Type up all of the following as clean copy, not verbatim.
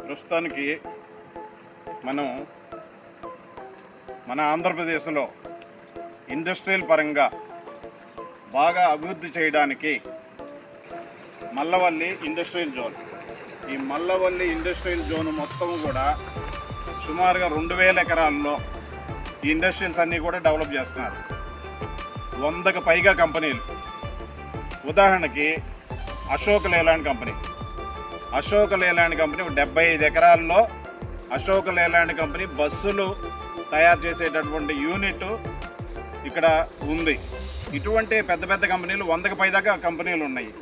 ప్రస్తుతానికి మనం మన ఆంధ్రప్రదేశ్లో ఇండస్ట్రియల్ పరంగా బాగా అభివృద్ధి చేయడానికి మల్లవల్లి ఇండస్ట్రియల్ జోన్, ఈ మల్లవల్లి ఇండస్ట్రియల్ జోన్ మొత్తం కూడా సుమారుగా 2000 ఎకరాల్లో ఈ ఇండస్ట్రియల్స్ అన్నీ కూడా డెవలప్ చేస్తున్నారు. 100కు పైగా కంపెనీలు. ఉదాహరణకి అశోక్ లేలాండ్ కంపెనీ 75 ఎకరాల్లో అశోక్ లేలాండ్ కంపెనీ బస్సులు తయారు చేసేటటువంటి యూనిట్ ఇక్కడ ఉంది. ఇటువంటి పెద్ద పెద్ద కంపెనీలు 100కు పైదాకా కంపెనీలు ఉన్నాయి.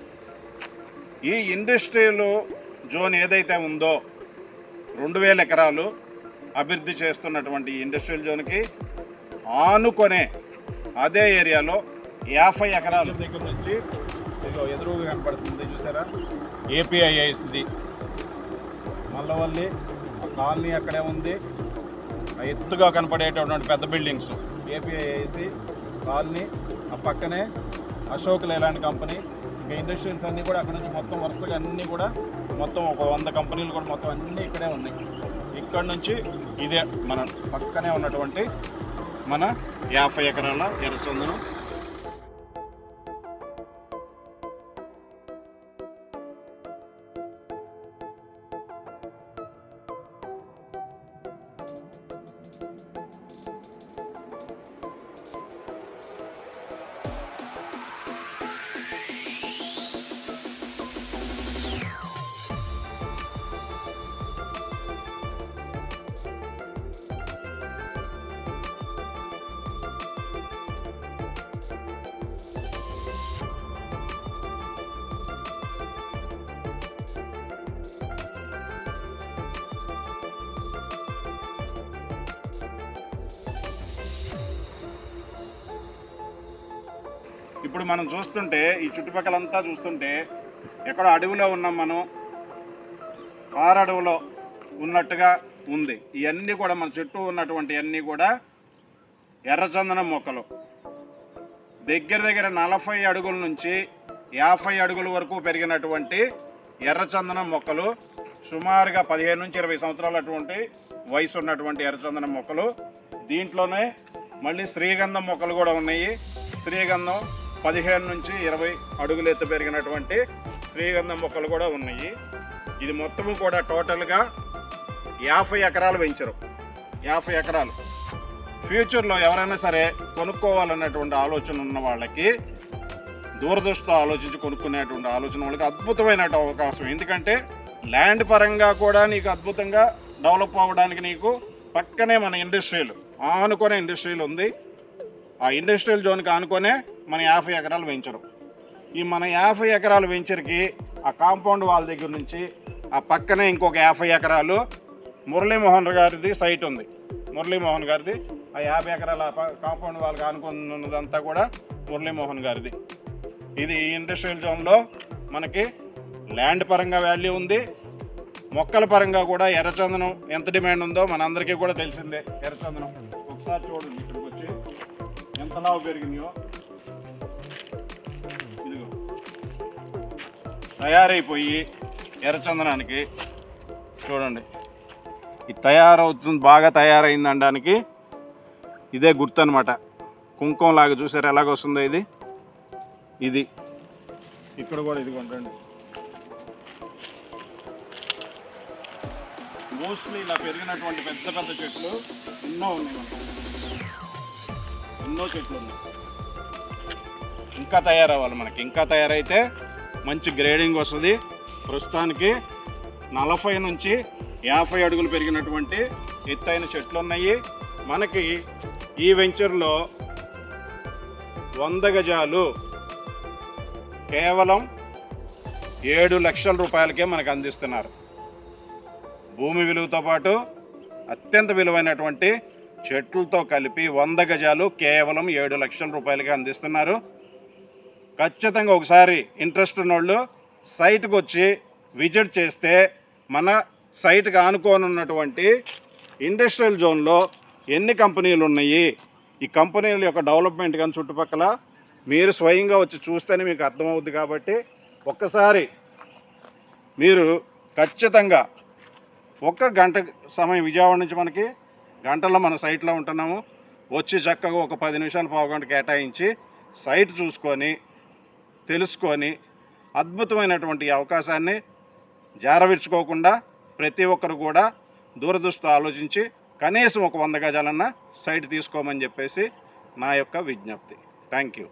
ఈ ఇండస్ట్రియల్ జోన్ ఏదైతే ఉందో 2000 ఎకరాలు అభివృద్ధి చేస్తున్నటువంటి ఇండస్ట్రియల్ జోన్కి ఆనుకొనే అదే ఏరియాలో 50 ఎకరాల దగ్గర నుంచి ఎదురుగా కనపడుతుంది చూసారా, ఏపీఐఐస్ది మల్లవల్లి కాలనీ అక్కడే ఉంది. ఎత్తుగా కనపడేటటువంటి పెద్ద బిల్డింగ్స్ ఏపీఐఐసి కాలనీ, ఆ పక్కనే అశోక్ లేలాండ్ కంపెనీ. ఇంకా ఇండస్ట్రియల్స్ అన్నీ కూడా అక్కడ నుంచి మొత్తం వరుసగా అన్నీ కూడా మొత్తం ఒక 100 కంపెనీలు కూడా మొత్తం అన్నీ ఇక్కడే ఉన్నాయి. ఇక్కడ నుంచి ఇదే మన పక్కనే ఉన్నటువంటి మన 50 ఎకరాల ఎర్రచందనం. ఇప్పుడు మనం చూస్తుంటే ఈ చుట్టుపక్కలంతా చూస్తుంటే ఎక్కడో అడవిలో ఉన్నాం మనం, కారు అడవిలో ఉన్నట్టుగా ఉంది. ఇవన్నీ కూడా మన చుట్టూ ఉన్నటువంటి అన్నీ కూడా ఎర్రచందనం మొక్కలు. దగ్గర దగ్గర 40 అడుగుల నుంచి 50 అడుగుల వరకు పెరిగినటువంటి ఎర్రచందనం మొక్కలు, సుమారుగా 15 నుంచి 20 సంవత్సరాలు అటువంటి వయసు ఉన్నటువంటి ఎర్రచందనం మొక్కలు. దీంట్లోనే మళ్ళీ శ్రీగంధం మొక్కలు కూడా ఉన్నాయి. శ్రీగంధం 15 నుంచి 20 అడుగులు ఎత్తు పెరిగినటువంటి శ్రీగంధం మొక్కలు కూడా ఉన్నాయి. ఇది మొత్తము కూడా టోటల్గా 50 ఎకరాలు పెంచరు. 50 ఎకరాలు ఫ్యూచర్లో ఎవరైనా సరే కొనుక్కోవాలన్నటువంటి ఆలోచన ఉన్న వాళ్ళకి, దూరదృష్టితో ఆలోచించి కొనుక్కునేటువంటి ఆలోచన వాళ్ళకి అద్భుతమైన అవకాశం. ఎందుకంటే ల్యాండ్ పరంగా కూడా నీకు అద్భుతంగా డెవలప్ అవ్వడానికి నీకు పక్కనే మన ఇండస్ట్రియల్ ఆనుకునే ఇండస్ట్రియల్ ఉంది. ఆ ఇండస్ట్రియల్ జోన్కి ఆనుకొనే మన 50 ఎకరాలు వెంచరు. ఈ మన 50 ఎకరాల వెంచర్కి ఆ కాంపౌండ్ వాల్ దగ్గర నుంచి ఆ పక్కనే ఇంకొక 50 ఎకరాలు మురళీమోహన్ గారిది సైట్ ఉంది. మురళీమోహన్ గారిది ఆ 50 ఎకరాల కాంపౌండ్ వాల్కి ఆనుకున్నదంతా కూడా మురళీమోహన్ గారిది. ఇది ఇండస్ట్రియల్ జోన్లో మనకి ల్యాండ్ పరంగా వాల్యూ ఉంది. మొక్కల పరంగా కూడా ఎర్రచందనం ఎంత డిమాండ్ ఉందో మనందరికీ కూడా తెలిసిందే. ఎర్రచందనం ఒకసారి చూడండి, ఇక్కడికి వచ్చి ఎంత లావు పెరిగినాయో. ఇదిగో తయారైపోయి ఎర్రచందనానికి చూడండి, ఇది తయారవుతుంది, బాగా తయారైంది అనడానికి ఇదే గుర్తు అనమాట. కుంకుమ లాగా చూసారు ఎలాగొస్తుందో ఇది. ఇది ఇక్కడ కూడా ఇది కొంటండి. మోస్ట్లీ ఇలా పెరిగినటువంటి పెద్ద పెద్ద చెట్లు ఎన్నో ఉన్నాయి మనకు, ఎన్నో చెట్లు ఉన్నాయి. ఇంకా తయారవ్వాలి మనకి. ఇంకా తయారైతే మంచి గ్రేడింగ్ వస్తుంది. ప్రస్తుతానికి 40 నుంచి 50 అడుగులు పెరిగినటువంటి ఎత్తైన చెట్లు ఉన్నాయి మనకి. ఈ వెంచర్లో 100 గజాలు కేవలం 7 లక్షల రూపాయలకే మనకు అందిస్తున్నారు. భూమి విలువతో పాటు అత్యంత విలువైనటువంటి చెట్లతో కలిపి 100 గజాలు కేవలం 7 లక్షల రూపాయలకి అందిస్తున్నారు. ఖచ్చితంగా ఒకసారి ఇంట్రెస్ట్ ఉన్నోళ్ళు సైట్కి వచ్చి విజిట్ చేస్తే మన సైట్కి ఆనుకోనున్నటువంటి ఇండస్ట్రియల్ జోన్లో ఎన్ని కంపెనీలు ఉన్నాయి, ఈ కంపెనీల యొక్క డెవలప్మెంట్ కానీ చుట్టుపక్కల మీరు స్వయంగా వచ్చి చూస్తేనే మీకు అర్థమవుద్ది. కాబట్టి ఒక్కసారి మీరు ఖచ్చితంగా ఒక్క గంట సమయం విజయవాడ నుంచి మనకి గంటల్లో మన సైట్లో ఉంటున్నాము. వచ్చి చక్కగా ఒక 10 నిమిషాలు పావుగంట కేటాయించి సైట్ చూసుకొని తెలుసుకొని అద్భుతమైనటువంటి అవకాశాన్ని జారవిడ్చుకోకుండా ప్రతి ఒక్కరు కూడా దూరదృష్టితో ఆలోచించి కనీసం ఒక 100 గజాలన్నా సైట్ తీసుకోమని చెప్పేసి నా యొక్క విజ్ఞప్తి. Thank you.